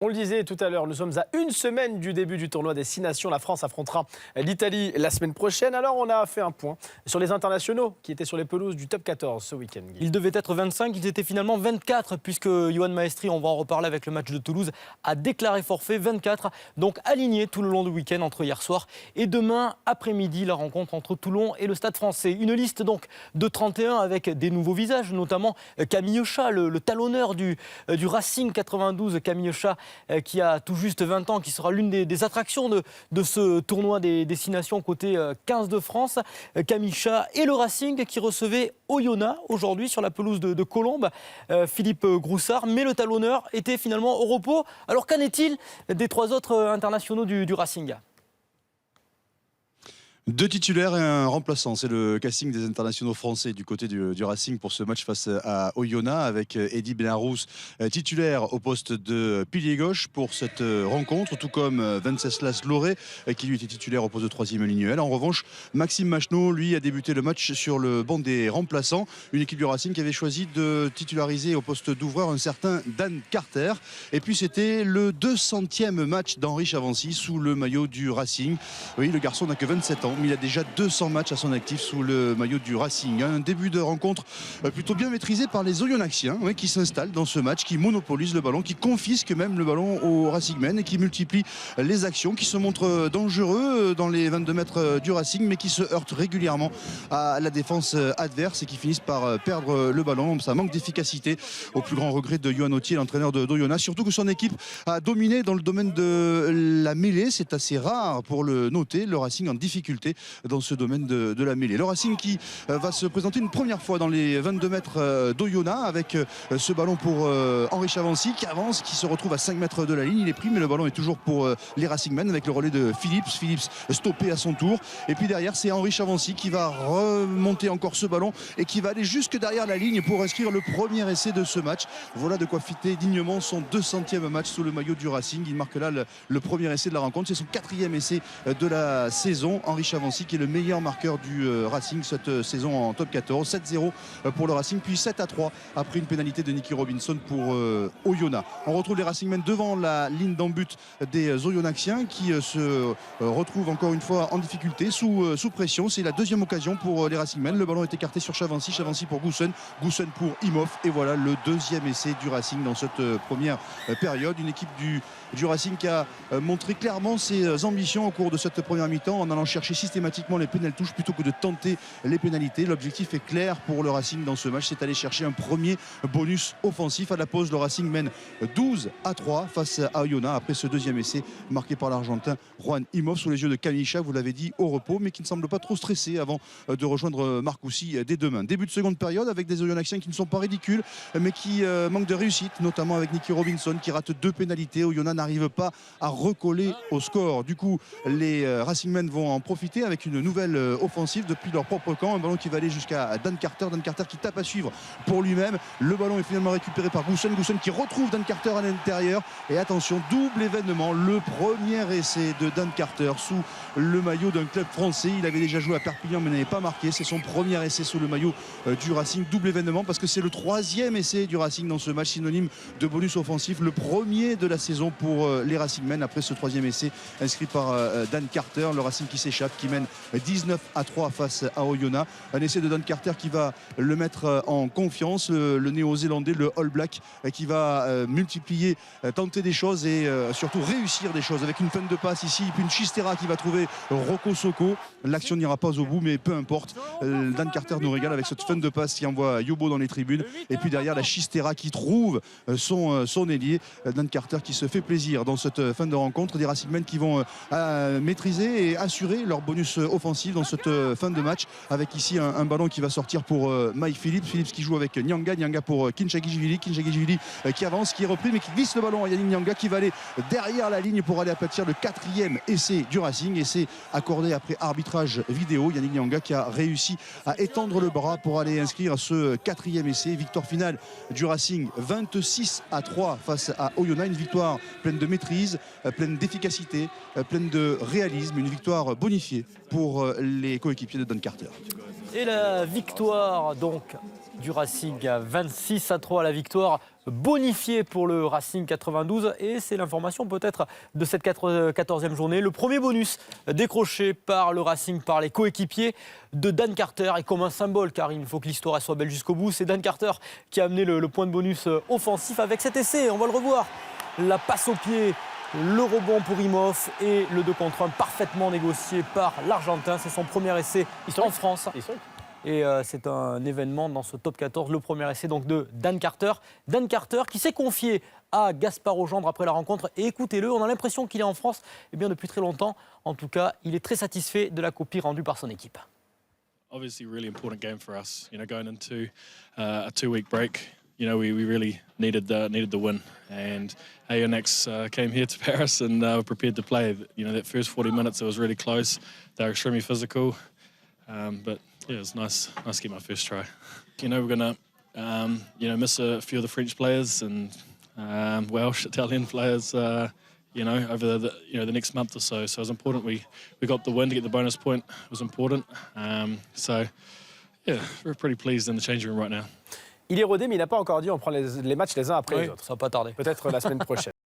On le disait tout à l'heure, nous sommes à une semaine du début du tournoi des 6 nations. La France affrontera l'Italie la semaine prochaine. Alors on a fait un point sur les internationaux qui étaient sur les pelouses du top 14 ce week-end. Ils devaient être 25, ils étaient finalement 24 puisque Yoann Maestri, on va en reparler avec le match de Toulouse, a déclaré forfait. 24, donc alignés tout le long du week-end entre hier soir et demain après-midi, la rencontre entre Toulon et le Stade Français. Une liste donc de 31 avec des nouveaux visages, notamment Camille Chat, le talonneur du Racing 92, Camille Chat qui a tout juste 20 ans, qui sera l'une des attractions de ce tournoi des 6 nations côté 15 de France. Camille Chat et le Racing qui recevait Oyonnax aujourd'hui sur la pelouse de Colombes, Philippe Groussard, mais le talonneur était finalement au repos. Alors qu'en est-il des 3 autres internationaux du Racing ? 2 titulaires et un remplaçant, c'est le casting des internationaux français du côté du Racing pour ce match face à Oyonnax avec Eddy Benarous titulaire au poste de pilier gauche pour cette rencontre, tout comme Venceslas Loré qui lui était titulaire au poste de 3e ligne. En revanche, Maxime Machenaud, lui, a débuté le match sur le banc des remplaçants, une équipe du Racing qui avait choisi de titulariser au poste d'ouvreur un certain Dan Carter. Et puis c'était le 200e match d'Henri Chavancy sous le maillot du Racing. Oui, le garçon n'a que 27 ans. Mais il a déjà 200 matchs à son actif sous le maillot du Racing. Un début de rencontre plutôt bien maîtrisé par les Oyonnaxiens qui s'installent dans ce match, qui monopolisent le ballon, qui confisquent même le ballon aux Racingmen et qui multiplient les actions, qui se montrent dangereux dans les 22 mètres du Racing, mais qui se heurtent régulièrement à la défense adverse et qui finissent par perdre le ballon. Ça manque d'efficacité au plus grand regret de Yoann Autier, l'entraîneur d'Oyonnax, surtout que son équipe a dominé dans le domaine de la mêlée. C'est assez rare pour le noter, le Racing en difficulté dans ce domaine de la mêlée. Le Racing qui va se présenter une première fois dans les 22 mètres d'Oyonnax avec ce ballon pour Henri Chavancy qui avance, qui se retrouve à 5 mètres de la ligne. Il est pris, mais le ballon est toujours pour les Racingmen avec le relais de Phillips. Phillips stoppé à son tour. Et puis derrière, c'est Henri Chavancy qui va remonter encore ce ballon et qui va aller jusque derrière la ligne pour inscrire le premier essai de ce match. Voilà de quoi fêter dignement son 200e match sous le maillot du Racing. Il marque là le premier essai de la rencontre. C'est son 4e essai de la saison. Henri Chavancy qui est le meilleur marqueur du Racing cette saison en top 14. 7-0 pour le Racing, puis 7-3 après une pénalité de Nicky Robinson pour Oyonnax. On retrouve les Racingmen devant la ligne d'en but des Oyonnaxiens qui se retrouvent encore une fois en difficulté, sous pression. C'est la 2e occasion pour les Racingmen. Le ballon est écarté sur Chavancy, Chavancy pour Goussen, Goussen pour Imhoff. Et voilà le 2e essai du Racing dans cette première période. Une équipe du Racing qui a montré clairement ses ambitions au cours de cette première mi-temps en allant chercher systématiquement les pénaltouches plutôt que de tenter les pénalités. L'objectif est clair pour le Racing dans ce match, c'est aller chercher un premier bonus offensif. À la pause, le Racing mène 12-3 face à Oyonnax après ce 2e essai marqué par l'Argentin Juan Imhoff sous les yeux de Camille Chat, vous l'avez dit, au repos, mais qui ne semble pas trop stressé avant de rejoindre Marcoussis dès demain. Début de seconde période avec des Oyonnaxiens qui ne sont pas ridicules, mais qui manquent de réussite, notamment avec Nicky Robinson qui rate 2 pénalités. Oyonnax n'arrive pas à recoller au score. Du coup, les Racingmen vont en profiter avec une nouvelle offensive depuis leur propre camp. Un ballon qui va aller jusqu'à Dan Carter. Dan Carter qui tape à suivre pour lui-même. Le ballon est finalement récupéré par Goussen. Goussen qui retrouve Dan Carter à l'intérieur. Et attention, double événement. Le premier essai de Dan Carter sous le maillot d'un club français. Il avait déjà joué à Perpignan mais n'avait pas marqué. C'est son premier essai sous le maillot du Racing. Double événement parce que c'est le 3e essai du Racing dans ce match, synonyme de bonus offensif. Le premier de la saison pour les Racingmen après ce 3e essai inscrit par Dan Carter. Le Racing qui s'échappe, qui mène 19-3 face à Oyonnax. Un essai de Dan Carter qui va le mettre en confiance, le néo-zélandais, le All Black, qui va multiplier, tenter des choses et surtout réussir des choses avec une fin de passe ici, puis une Chistera qui va trouver Rocco Socco. L'action n'ira pas au bout, mais peu importe. Dan Carter nous régale avec cette fin de passe qui envoie Yobo dans les tribunes. Et puis derrière, la Chistera qui trouve son ailier. Dan Carter qui se fait plaisir dans cette fin de rencontre. Des Racingmen qui vont maîtriser et assurer leur bonus offensif dans cette fin de match avec ici un ballon qui va sortir pour Mike Phillips. Phillips qui joue avec Nyanga. Nyanga pour Kinshagishvili. Kinshagishvili qui avance, qui est repris mais qui glisse le ballon à Yannick Nyanga qui va aller derrière la ligne pour aller aplatir le 4e essai du Racing. Essai accordé après arbitrage vidéo. Yannick Nyanga qui a réussi à étendre le bras pour aller inscrire ce 4e essai. Victoire finale du Racing 26-3 face à Oyonnax. Une victoire pleine de maîtrise, pleine d'efficacité, pleine de réalisme. Une victoire bonifiée compliqué pour les coéquipiers de Dan Carter. Et la victoire donc du Racing 26-3, la victoire bonifiée pour le Racing 92. Et c'est l'information peut-être de cette 14e journée. Le premier bonus décroché par le Racing, par les coéquipiers de Dan Carter. Et comme un symbole, car il faut que l'histoire soit belle jusqu'au bout, c'est Dan Carter qui a amené le point de bonus offensif avec cet essai. On va le revoir. La passe au pied, le rebond pour Imhoff et le 2 contre 1 parfaitement négocié par l'Argentin. C'est son premier essai en France. Et c'est un événement dans ce top 14, le premier essai donc de Dan Carter. Dan Carter qui s'est confié à Gaspard Legendre après la rencontre. Et écoutez-le, on a l'impression qu'il est en France depuis très longtemps. En tout cas, il est très satisfait de la copie rendue par son équipe. Obviously, really important game for us. Going into a 2-week break, we really needed the win. And Ajax came here to Paris and were prepared to play. That first 40 minutes, it was really close. They were extremely physical, but yeah, it was nice to get my first try. We're gonna, miss a few of the French players and Welsh, Italian players. Over the next month or so. So it was important we got the win to get the bonus point. It was important. So yeah, we're pretty pleased in the changing room right now. Il est rodé, mais il n'a pas encore dit on prend les matchs les uns après les autres. Ça va pas tarder. Peut-être la semaine prochaine.